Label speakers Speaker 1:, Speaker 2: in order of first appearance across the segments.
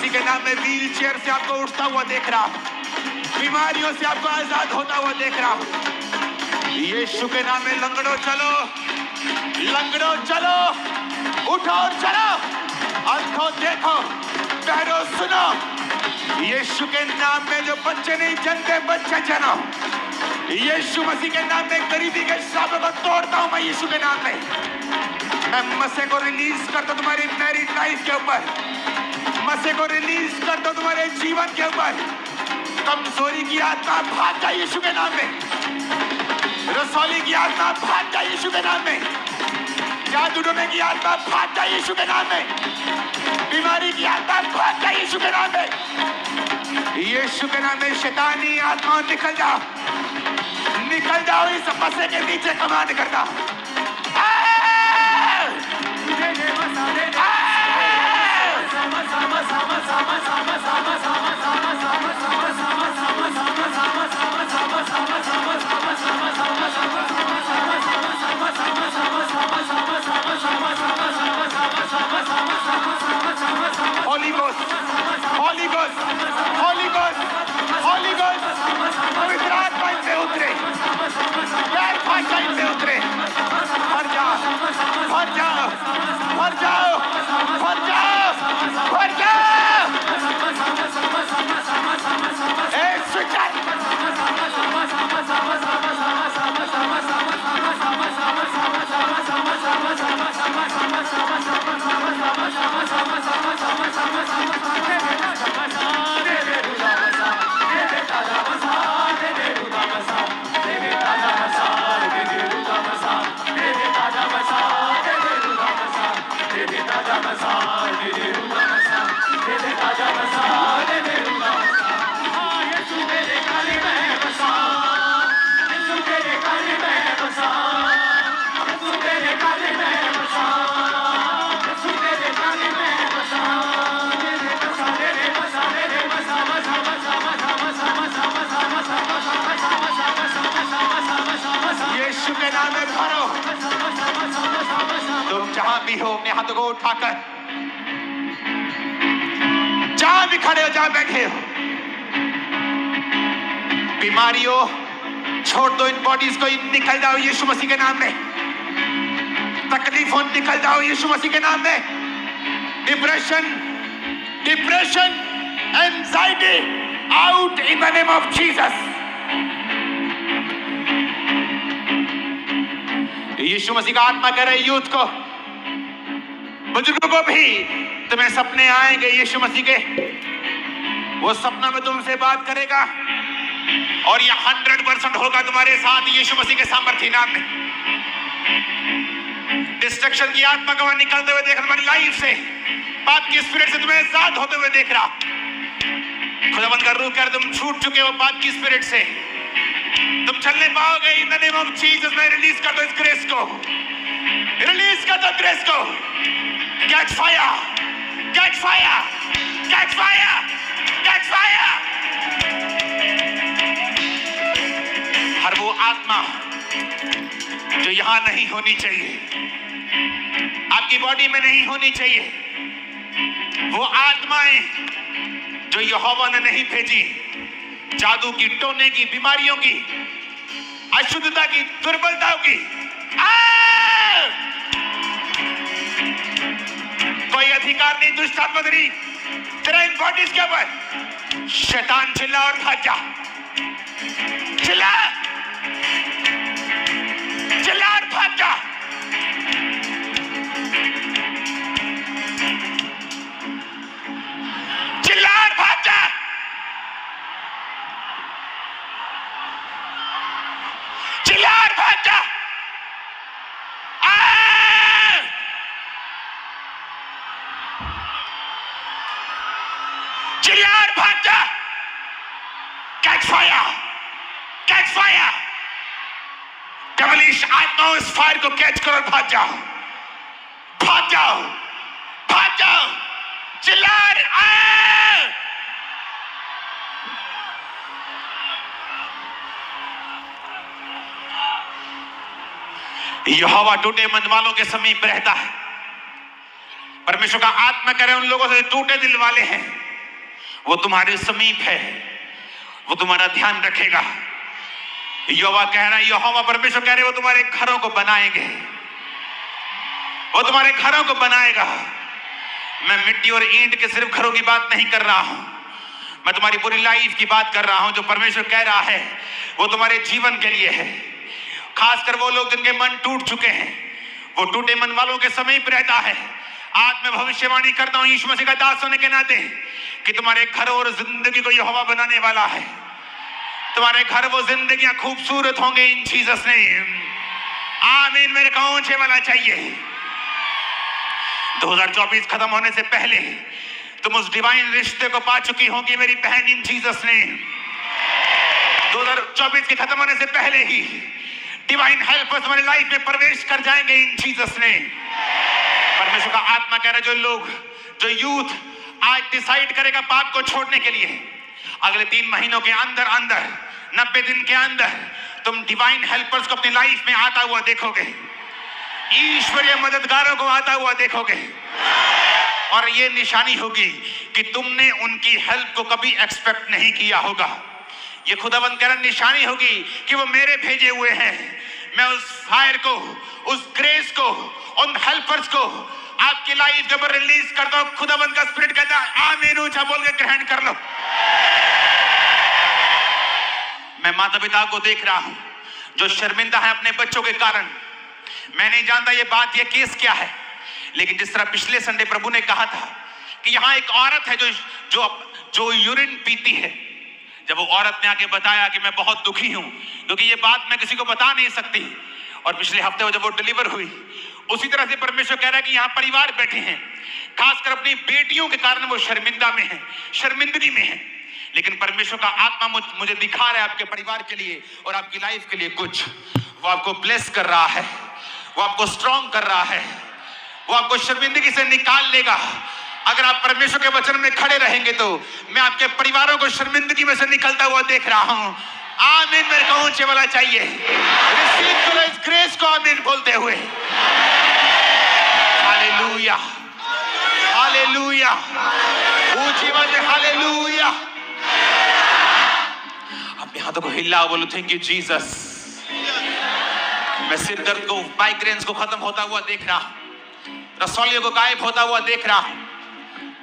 Speaker 1: मसीह के नाम में व्हील चेयर से आपको उठता हुआ देख रहा हूं, बीमारियों से आपको आजाद होता हुआ देख रहा हूं। यीशु के नाम में लंगड़ो चलो, लंगड़ो चलो, उठो और चलो, अंधो देखो, बहरो सुनो। यीशु के नाम में जो बच्चे नहीं जनते बच्चे जनो। यीशु मसीह के नाम में गरीबी के श्रापों को तोड़ता हूं मैं यीशु के नाम में। मैं मसीह को रिलीज करता हूं तुम्हारी मैरिड लाइफ के ऊपर, मसीह को रिलीज करता हूं तुम्हारे जीवन के ऊपर। कमजोरी की आत्मा भाग जा यीशु के नाम में, रसौली की आत्मा भाग जा यीशु के नाम में, जादू टोने की आत्मा भाग जा यीशु के नाम में, बीमारी की आत्मा भाग जा यीशु के नाम में। यीशु के नाम में शैतानी आत्मा निकल जाओ, निकल जाओ इस मसीह के नीचे कमांड करता। Holy Ghost, Holy Ghost, Holy Ghost, Holy Ghost, पवित्र आत्मा इन पे उतरे, प्यार भाषा इन पे उतरे। भर जाओ, भर जाओ, भर जाओ, भर जाओ, भर जाओ। ए स्विचर, यीशु के नाम में भरो। तुम जहां भी हो अपने हाथों को उठाकर, जहां भी खड़े हो, जहां बैठे हो, बीमारियों छोड़ दो, इन बॉडीज को, निकल जाओ यीशु मसीह के नाम में। तकलीफों निकल जाओ यीशु मसीह के नाम में। Depression, depression, anxiety out in the name of Jesus. यीशु मसीह का आत्मा कह रहे यूथ को, बुजुर्गों को भी, तुम्हें सपने आएंगे यीशु मसीह के, वो सपना में तुमसे बात करेगा और ये 100% होगा तुम्हारे साथ यीशु मसीह के सामर्थ्य नाम में। डिस्ट्रक्शन की आत्मा को निकलते हुए देख तुम्हारी लाइफ से, पाप की स्पिरिट से तुम्हें आजाद होते हुए देख रहा। खुदावंद का रूह कर, तुम छूट चुके हो पाप की स्पिरिट से, तुम चलने पाओगे इन द नेम ऑफ जीसस। मैं रिलीज कर दो इस ग्रेस को, रिलीज कर दो ग्रेस को। Catch fire, catch fire, catch fire, catch fire. हर वो आत्मा जो यहां नहीं होनी चाहिए, आपकी बॉडी में नहीं होनी चाहिए, वो आत्माएं जो यहोवा ने नहीं भेजी, जादू की, टोने की, बीमारियों की, अशुद्धता की, दुर्बलताओं की, कोई अधिकार नहीं दुष्ट आत्मा तेरी तेरा इन बॉडीज के ऊपर। शैतान चिल्ला और भाग जा, चिल्ला, चिल्ला और भाग जा। चिल्ला और भाग जा, चिल्ला और भाग जा। चिल्ला और भाग जा। Catch fire, catch fire. डबलिश आत्माओं इस फायर को कैच करो और भाग जाओ, भाग जाओ, भाग जाओ। चिल्ला यहोवा टूटे मन वालों के समीप रहता है। परमेश्वर का आत्मा करे उन लोगों से टूटे दिल वाले हैं, वो तुम्हारे समीप है, वो तुम्हारा ध्यान रखेगा। यहोवा कह रहा है, यहोवा परमेश्वर कह रहे वो तुम्हारे घरों को बनाएंगे, वो तुम्हारे घरों को बनाएगा। मैं मिट्टी और ईंट के सिर्फ घरों की बात नहीं कर रहा हूं, मैं तुम्हारी पूरी लाइफ की बात कर रहा हूं। जो परमेश्वर कह रहा है वो तुम्हारे जीवन के लिए है। खासकर वो लोग जिनके मन टूट चुके हैं, वो टूटे मन वालों के समीप रहता है। आज मैं भविष्यवाणी करता हूं यीशु मसीह का दास होने के नाते कि तुम्हारे घर और जिंदगी को यहोवा बनाने वाला है। तुम्हारे घर वो जिंदगियां खूबसूरत होंगे इन जीसस नेम। आमीन। मेरे को ऊंचे वाला चाहिए। 2024 खत्म होने से पहले तुम उस डिवाइन रिश्ते को पा चुकी होगी मेरी बहन इन जीसस नेम। 2024 के खत्म होने से पहले ही डिवाइन हेल्पर्स तुम्हारी लाइफ में प्रवेश कर जाएंगे इन जीसस नेम। परमेश्वर का आत्मा कह रहा है जो यूथ आज डिसाइड करेगा पाप को छोड़ने के लिए, अगले 3 महीनों के अंदर 90 दिन के अंदर तुम डिवाइन हेल्पर्स को अपनी लाइफ में आता हुआ देखोगे, ईश्वरीय मददगारों को आता हुआ देखोगे। और ये निशानी होगी कि तुमने उनकी हेल्प को कभी एक्सपेक्ट नहीं किया होगा। ये खुदावंद कह रहा निशानी होगी कि वो मेरे भेजे हुए हैं। मैं उस फायर को, उस ग्रेस को, उन हेल्पर्स को आपकी लाइफ के ऊपर रिलीज करता हूं। खुदावंद का स्पिरिट कहता है आमीन। ऊंचा बोल के ग्रहण कर लो। मैं माता पिता को देख रहा हूं जो शर्मिंदा है अपने बच्चों के कारण। मैं नहीं जानता ये बात, ये केस क्या है, लेकिन जिस तरह पिछले संडे प्रभु ने कहा था कि यहाँ एक औरत है जो यूरिन पीती है। जब वो औरत ने आके बताया कि मैं बहुत दुखी हूं क्योंकि ये बात मैं किसी को बता नहीं सकती, और पिछले हफ्ते जब वो डिलीवर हुई, उसी तरह से परमेश्वर कह रहा है कि यहाँ परिवार बैठे हैं, खासकर अपनी बेटियों के कारण वो शर्मिंदा में है, शर्मिंदगी में है। लेकिन परमेश्वर का आत्मा मुझे दिखा रहा है आपके परिवार के लिए और आपकी लाइफ के लिए कुछ। वो आपको ब्लेस कर रहा है, वो आपको स्ट्रॉन्ग कर रहा है, वो आपको शर्मिंदगी से निकाल लेगा। अगर आप परमेश्वर के वचन में खड़े रहेंगे तो मैं आपके परिवारों को शर्मिंदगी में से निकलता हुआ देख रहा हूं। आमीन। मेरे को ऊंचे वाला चाहिए। रिसीव करो इस ग्रेस को आमीन बोलते हुए। हालेलुया, हालेलुया, ऊंची आवाज में हालेलुया। अपने हाथों को हिलाओ, बोलो थैंक यू जीसस। मैं सिर दर्द को, माइग्रेन्स को खत्म होता हुआ देख रहा हूं, रसौलियों को गायब होता हुआ देख रहा हूं,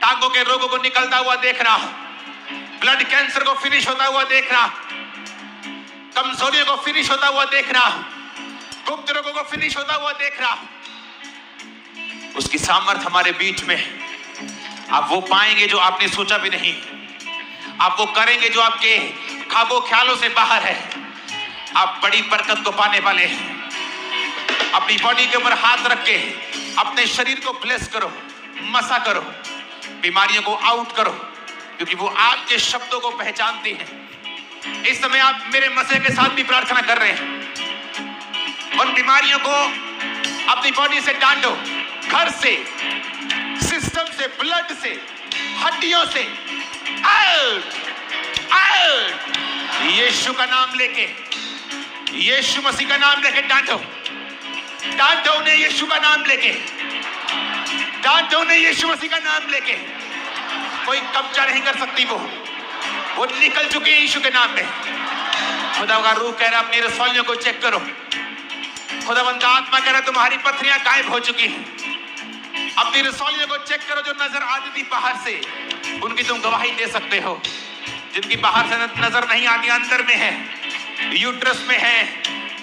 Speaker 1: टांगों के रोगों को निकलता हुआ देख रहा हूं, ब्लड कैंसर को फिनिश होता हुआ देख रहा हूं, कमजोरियों को फिनिश होता हुआ देख रहा हूं, गुप्त रोगों को फिनिश होता हुआ देख रहा हूं। उसकी सामर्थ हमारे बीच में। आप वो पाएंगे जो आपने सोचा भी नहीं, आप वो करेंगे जो आपके ख्वाबों ख्यालों से बाहर है। आप बड़ी बरकत को पाने वाले हैं। अपनी बॉडी के ऊपर हाथ रख के अपने शरीर को ब्लेस करो, मसा करो, बीमारियों को आउट करो, क्योंकि वो आपके शब्दों को पहचानती हैं। इस समय आप मेरे मसे के साथ भी प्रार्थना कर रहे हैं। उन बीमारियों को अपनी बॉडी से डांटो, घर से, सिस्टम से, ब्लड से, हड्डियों से आउट, आउट। यीशु का नाम लेके, यीशु मसीह का नाम लेके डांटो, डांटो उन्हें यीशु का नाम लेके, डांटो उन्हें यीशु मसीह का नाम लेके। कोई कब्जा नहीं कर सकती, वो निकल चुके हैं यीशु के नाम में। खुदा का रूह कह रहा अपनी रसौलियों को चेक करो। खुदावंद का आत्मा कह रहा तुम्हारी पत्थरियां गायब हो चुकी हैं। अपनी रसौलियों को चेक करो जो नजर आती थी बाहर से, उनकी तुम गवाही दे सकते हो। जिनकी बाहर से नजर नहीं आती, अंदर में है, यूट्रस में है,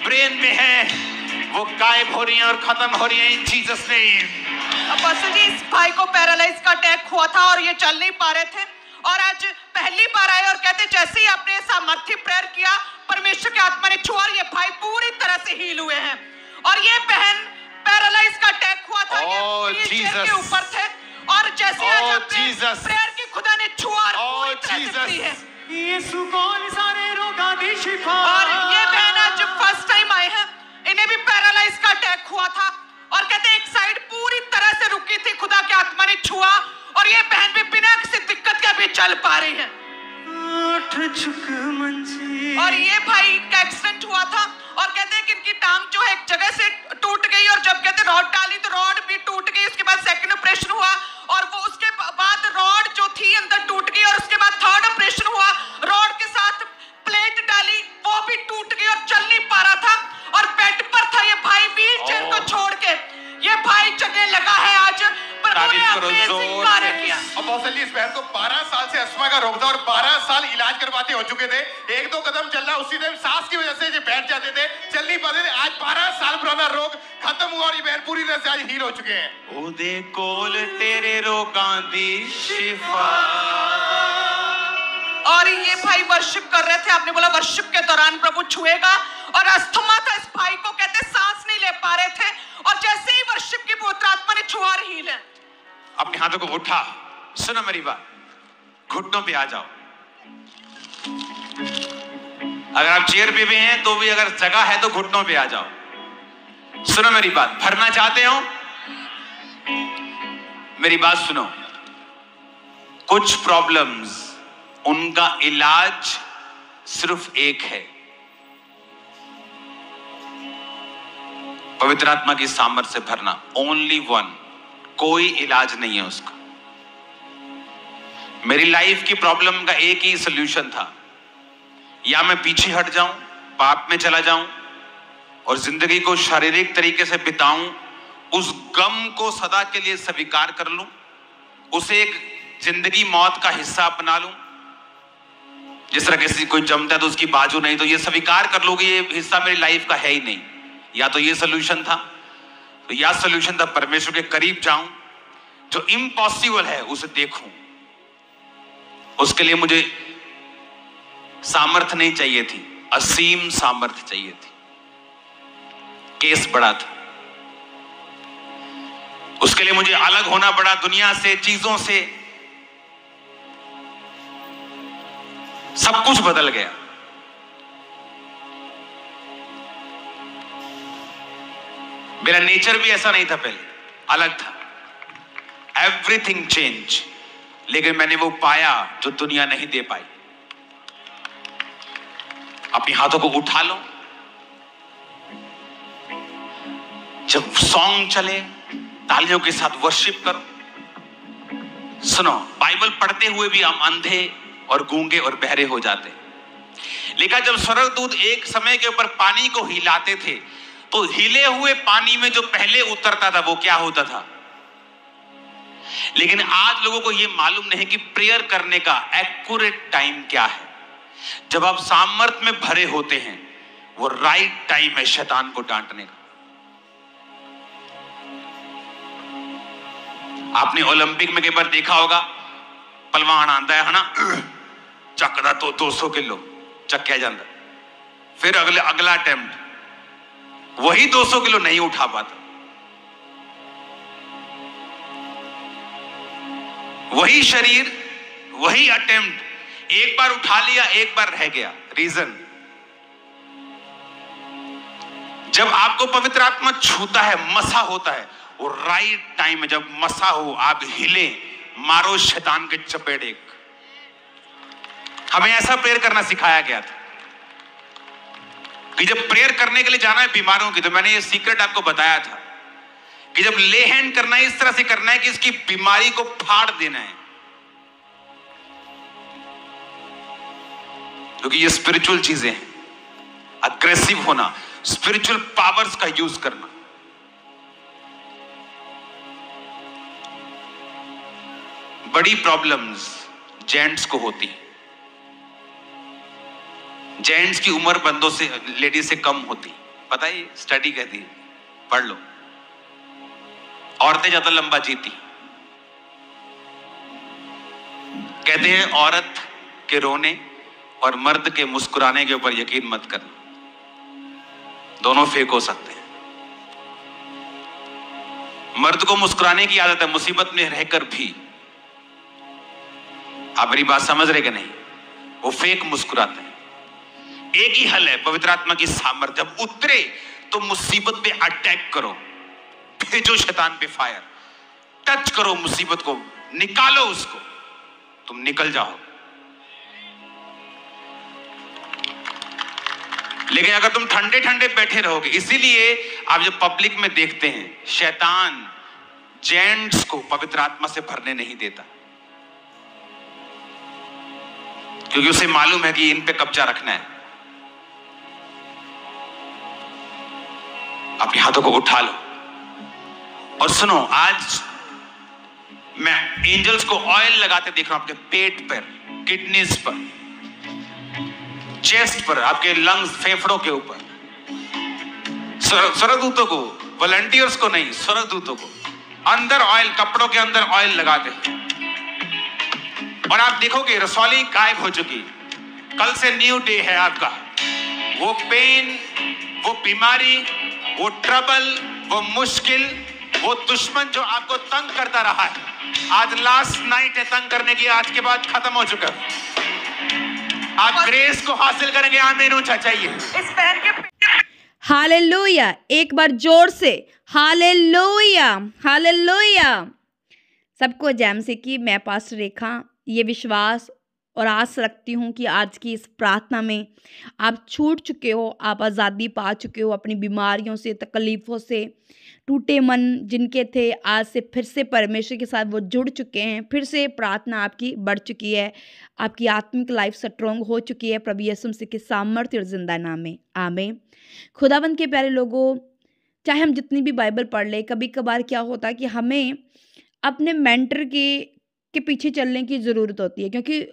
Speaker 1: ब्रेन में है, वो गायब हो रही हैं और खत्म हो रही हैं इन जीसस नेम।
Speaker 2: अपोस्टल जी, इस भाई को पैरालाइज का अटैक हुआ था और ये चल नहीं पा रहे थे, और आज पहली बार आए और कहते जैसे ही आपने सामर्थ्य प्रेयर किया, परमेश्वर के आत्मा ने छुआ और ये भाई पूरी तरह से हील हुए हैं। और ये बहन पैरालाइज का अटैक हुआ था, ये चेयर के ऊपर थे, और जैसे आज आपने प्रेयर की खुदा ने छुआ और पूरी तरह से फ्री है।
Speaker 3: यीशु कौन सारे रोगा दी शिफा।
Speaker 2: और ये बहन आज फर्स्ट टाइम आए हैं, इन्हें भी पैरालाइज का अटैक हुआ था और कहते एक साइड पूरी तरह से रुकी थी, खुदा के आत्मा ने छुआ और ये बहन भी बिना किसी दिक्कत के भी चल पा रही है। और ये भाई का एक्सीडेंट हुआ था और कहते हैं कि इनकी टांग जो है एक जगह से टूट गई, और जब कहते रॉड डाली तो रॉड भी टूट गई। उसके बाद सेकंड ऑपरेशन हुआ और वो उसके बाद रॉड जो थी अंदर टूट गई, और उसके बाद थर्ड ऑपरेशन हुआ, रॉड के साथ प्लेट डाली, वो भी टूट गई और चल नहीं पा रहा था और बेड पर था ये भाई व्हील चेयर को छोड़ के। ये भाई चलने लगा है आज। प्रभु ने अमेजिंग कार्य किया।
Speaker 1: अपोस्टल इस बहन को 12 साल से अस्थमा का रोग था और 12 साल इलाज करवाते हो चुके थे। एक दो कदम चलना उसी टाइम सांस की वजह से ये बैठ जाते थे, चल नहीं पाते थे। आज 12 साल पुराना रोग खत्म हुआ और ये बहन पूरी तरह से आज हील हो चुके हैं।
Speaker 4: ओदे कोल तेरे रोगां दी शिफा।
Speaker 2: और ये भाई वर्शिप कर रहे थे, आपने बोला वर्शिप के दौरान प्रभु छुएगा, और अस्थमा था इस भाई को, कहते सांस नहीं ले पा रहे थे, और जैसे ही वर्शिप की पवित्र आत्मा ने छुआ और हील है।
Speaker 4: अपने हाथों को उठा, सुनो मेरी बात, घुटनों पे आ जाओ। अगर आप चेयर पे भी हैं तो भी अगर जगह है तो घुटनों पे आ जाओ। सुनो मेरी बात, भरना चाहते हो? मेरी बात सुनो। कुछ प्रॉब्लम्स, उनका इलाज सिर्फ एक है, पवित्र आत्मा की सामर्थ से भरना। ओनली वन, कोई इलाज नहीं है उसका। मेरी लाइफ की प्रॉब्लम का एक ही सॉल्यूशन था, या मैं पीछे हट जाऊं, पाप में चला जाऊं और जिंदगी को शारीरिक तरीके से बिताऊं, उस गम को सदा के लिए स्वीकार कर लूं, उसे एक जिंदगी मौत का हिस्सा अपना लूं। जिस तरह किसी कोई जमता है तो उसकी बाजू नहीं, तो ये स्वीकार कर लो कि ये हिस्सा मेरी लाइफ का है ही नहीं। या तो ये सॉल्यूशन था, तो या सॉल्यूशन था परमेश्वर के करीब जाऊं, जो इम्पॉसिबल है उसे देखूं। उसके लिए मुझे सामर्थ नहीं चाहिए थी, असीम सामर्थ चाहिए थी। केस बड़ा था, उसके लिए मुझे अलग होना पड़ा दुनिया से, चीजों से। सब कुछ बदल गया। मेरा नेचर भी ऐसा नहीं था पहले, अलग था। Everything change. लेकिन मैंने वो पाया जो दुनिया नहीं दे पाई। अपने हाथों को उठा लो। जब सॉन्ग चले, तालियों के साथ वर्शिप करो। सुनो, बाइबल पढ़ते हुए भी हम अंधे और गूंगे और बहरे हो जाते। लेकिन जब स्वर्गदूत एक समय के ऊपर पानी को हिलाते थे, तो हिले हुए पानी में जो पहले उतरता था वो क्या होता था। लेकिन आज लोगों को यह मालूम नहीं कि प्रेयर करने का एक्यूरेट टाइम क्या है। जब आप सामर्थ में भरे होते हैं, वो राइट टाइम है शैतान को डांटने का। आपने ओलंपिक में कई बार देखा होगा, पहलवान आता है ना, चकदा तो 200 किलो चक्या जाता, फिर अगला अटेम्प्ट वही 200 किलो नहीं उठा पाता, वही शरीर, वही अटेम्प्ट, एक बार उठा लिया, एक बार रह गया। रीजन, जब आपको पवित्र आत्मा छूता है, मसा होता है, वो राइट टाइम है। जब मसा हो, आप हिले, मारो शैतान के चपेट। एक हमें ऐसा प्रेयर करना सिखाया गया था कि जब प्रेयर करने के लिए जाना है बीमारों की, तो मैंने ये सीक्रेट आपको बताया था कि जब ले हैंड करना है, इस तरह से करना है कि इसकी बीमारी को फाड़ देना है, क्योंकि ये स्पिरिचुअल चीजें हैं। अग्रेसिव होना, स्पिरिचुअल पावर्स का यूज करना। बड़ी प्रॉब्लम्स जेंट्स को होती है। जेंट्स की उम्र बंदों से, लेडीज से कम होती, पता है, स्टडी कहती है, पढ़ लो। औरतें ज्यादा लंबा जीती। कहते हैं औरत के रोने और मर्द के मुस्कुराने के ऊपर यकीन मत करना, दोनों फेक हो सकते हैं। मर्द को मुस्कुराने की आदत है मुसीबत में रहकर भी। आप मेरी बात समझ रहे कि नहीं? वो फेक मुस्कुराते हैं। एक ही हल है, पवित्र आत्मा की सामर्थ जब उतरे तो मुसीबत पे अटैक करो, भेजो शैतान पे फायर, टच करो मुसीबत को, निकालो उसको, तुम निकल जाओ। लेकिन अगर तुम ठंडे ठंडे बैठे रहोगे, इसीलिए आप जब पब्लिक में देखते हैं, शैतान जेंट्स को पवित्र आत्मा से भरने नहीं देता। क्योंकि उसे मालूम है कि इन पे कब्जा रखना है। अपने हाथों को उठा लो और सुनो, आज मैं एंजल्स को ऑयल लगाते देख रहा हूं, आपके पेट पर, किडनीज पर, चेस्ट पर, आपके लंग्स, फेफड़ों के ऊपर। स्वर्गदूतों को, वॉलंटियर्स को नहीं, स्वर्गदूतों को अंदर ऑयल, कपड़ों के अंदर ऑयल लगाते हैं। और आप देखोगे रसौली गायब हो चुकी। कल से न्यू डे है आपका। वो पेन, वो बीमारी, वो ट्रबल, वो मुश्किल, वो दुश्मन जो आपको तंग करता रहा है, आज लास्ट नाइट है तंग करने की, आज के बाद खत्म हो चुका। आप ग्रेस को हासिल करेंगे। आमीन ऊंचा चाहिए।
Speaker 2: इस पैर के
Speaker 5: हालेलुया, एक बार जोर से हालेलुया, हालेलुया। सबको जैम से कि मैं पास्टर रेखा ये विश्वास और आस रखती हूँ कि आज की इस प्रार्थना में आप छूट चुके हो, आप आज़ादी पा चुके हो अपनी बीमारियों से, तकलीफ़ों से। टूटे मन जिनके थे, आज से फिर से परमेश्वर के साथ वो जुड़ चुके हैं। फिर से प्रार्थना आपकी बढ़ चुकी है, आपकी आत्मिक लाइफ स्ट्रॉन्ग हो चुकी है प्रभु यीशु मसीह के सामर्थ्य और जिंदा नाम में। आमीन। खुदावंद के प्यारे लोगों, चाहे हम जितनी भी बाइबल पढ़ लें, कभी कभार क्या होता है कि हमें अपने मेंटर के पीछे चलने की ज़रूरत होती है, क्योंकि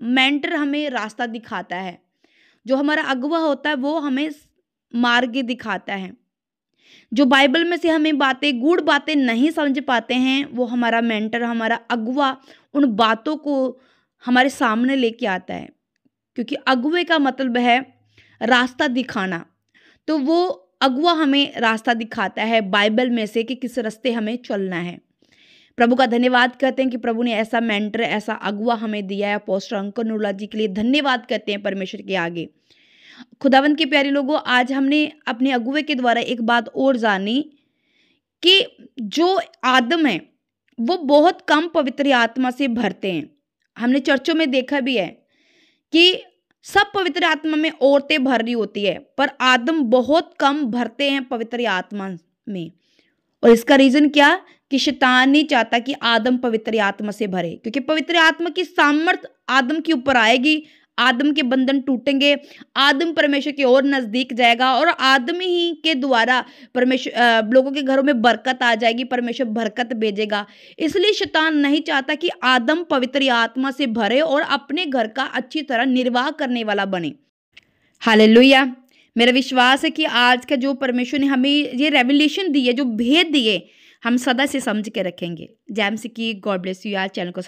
Speaker 5: मेंटर हमें रास्ता दिखाता है। जो हमारा अगुवा होता है वो हमें मार्ग दिखाता है। जो बाइबल में से हमें बातें, गूढ़ बातें नहीं समझ पाते हैं, वो हमारा मेंटर, हमारा अगुवा उन बातों को हमारे सामने लेके आता है। क्योंकि अगुवे का मतलब है रास्ता दिखाना। तो वो अगुवा हमें रास्ता दिखाता है बाइबल में से कि किस रास्ते हमें चलना है। प्रभु का धन्यवाद करते हैं कि प्रभु ने ऐसा मेंटर, ऐसा अगुवा हमें दिया है। अपोस्टल अंकल नूला जी के लिए धन्यवाद करते हैं परमेश्वर के आगे। खुदावंद के प्यारे लोगों, आज हमने अपने अगुवे के द्वारा एक बात और जानी कि जो आदम है वो बहुत कम पवित्र आत्मा से भरते हैं। हमने चर्चों में देखा भी है कि सब पवित्र आत्मा में औरतें भर रही होती है, पर आदम बहुत कम भरते हैं पवित्र आत्मा में। और इसका रीज़न क्या कि शैतान नहीं चाहता कि आदम पवित्र आत्मा से भरे, क्योंकि पवित्र आत्मा की सामर्थ आदम के ऊपर आएगी, आदम के बंधन टूटेंगे, आदम परमेश्वर की ओर नज़दीक जाएगा और आदम ही के द्वारा परमेश्वर लोगों के घरों में बरकत आ जाएगी, परमेश्वर बरकत भेजेगा। इसलिए शैतान नहीं चाहता कि आदम पवित्र आत्मा से भरे और अपने घर का अच्छी तरह निर्वाह करने वाला बने। हालेलुया। मेरा विश्वास है कि आज का जो परमेश्वर ने हमें ये रेवलेशन दी है, जो भेद दिए, हम सदा से समझ के रखेंगे। जैम से कि गॉड ब्लेस यू। यार चैनल को